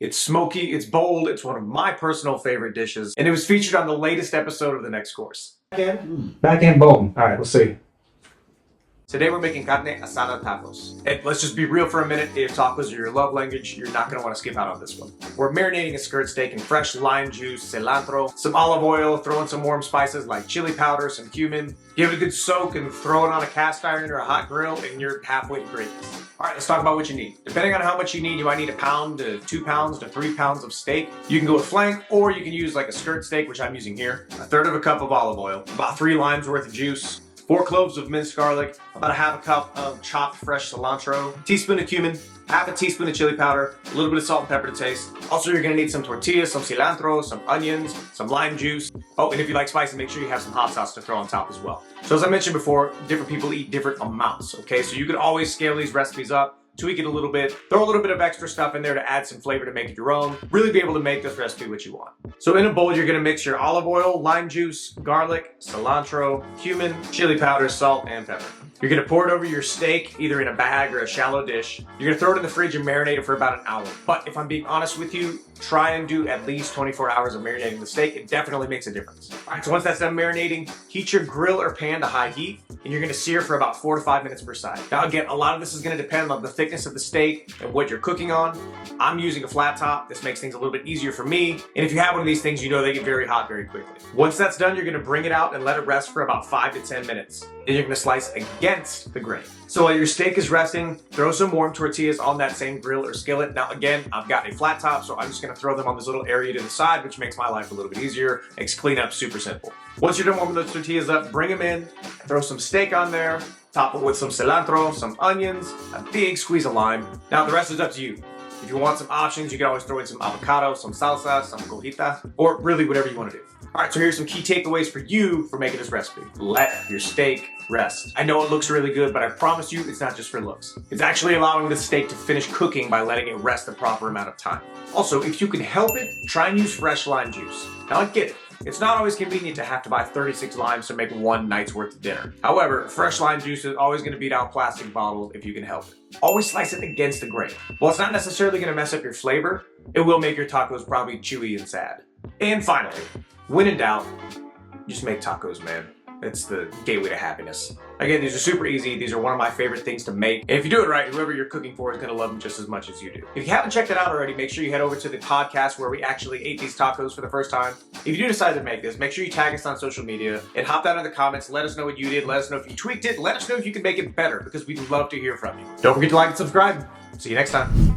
It's smoky, it's bold, it's one of my personal favorite dishes, and it was featured on the latest episode of The Next Course. Back end bone. All right, let's see. Today we're making carne asada tacos. And let's just be real for a minute, if tacos are your love language, you're not gonna wanna skip out on this one. We're marinating a skirt steak in fresh lime juice, cilantro, some olive oil, throw in some warm spices like chili powder, some cumin, give it a good soak and throw it on a cast iron or a hot grill and you're halfway to greatness. All right, let's talk about what you need. Depending on how much you need, you might need 1 pound to 2 pounds to 3 pounds of steak. You can go with flank, or you can use like a skirt steak, which I'm using here, 1/3 cup of olive oil, about 3 limes worth of juice, 4 cloves of minced garlic, about 1/2 cup of chopped fresh cilantro, teaspoon of cumin, 1/2 teaspoon of chili powder, a little bit of salt and pepper to taste. Also, you're gonna need some tortillas, some cilantro, some onions, some lime juice. Oh, and if you like spicy, make sure you have some hot sauce to throw on top as well. So as I mentioned before, different people eat different amounts, okay? So you can always scale these recipes up, tweak it a little bit, throw a little bit of extra stuff in there to add some flavor to make it your own, really be able to make this recipe what you want. So in a bowl, you're gonna mix your olive oil, lime juice, garlic, cilantro, cumin, chili powder, salt, and pepper. You're gonna pour it over your steak, either in a bag or a shallow dish. You're gonna throw it in the fridge and marinate it for about 1 hour. But if I'm being honest with you, try and do at least 24 hours of marinating the steak. It definitely makes a difference. All right, so once that's done marinating, heat your grill or pan to high heat, and you're gonna sear for about 4 to 5 minutes per side. Now again, a lot of this is gonna depend on the thickness of the steak and what you're cooking on. I'm using a flat top. This makes things a little bit easier for me. And if you have one of these things, you know they get very hot very quickly. Once that's done, you're gonna bring it out and let it rest for about 5 to 10 minutes. Then you're gonna slice against the grain. So while your steak is resting, throw some warm tortillas on that same grill or skillet. Now again, I've got a flat top, so I'm just gonna throw them on this little area to the side, which makes my life a little bit easier. Makes cleanup super simple. Once you're done warming those tortillas up, bring them in, throw some steak on there, top it with some cilantro, some onions, a big squeeze of lime. Now the rest is up to you. If you want some options, you can always throw in some avocado, some salsa, some cojita, or really whatever you want to do. All right, so here's some key takeaways for you for making this recipe. Let your steak rest. I know it looks really good, but I promise you it's not just for looks. It's actually allowing the steak to finish cooking by letting it rest the proper amount of time. Also, if you can help it, try and use fresh lime juice. Now I get it. It's not always convenient to have to buy 36 limes to make one night's worth of dinner. However, fresh lime juice is always gonna beat out plastic bottles if you can help it. Always slice it against the grain. While it's not necessarily gonna mess up your flavor, it will make your tacos probably chewy and sad. And finally, when in doubt, just make tacos, man. It's the gateway to happiness. Again, these are super easy. These are one of my favorite things to make. And if you do it right, whoever you're cooking for is gonna love them just as much as you do. If you haven't checked it out already, make sure you head over to the podcast where we actually ate these tacos for the first time. If you do decide to make this, make sure you tag us on social media and hop down in the comments. Let us know what you did. Let us know if you tweaked it. Let us know if you can make it better because we'd love to hear from you. Don't forget to like and subscribe. See you next time.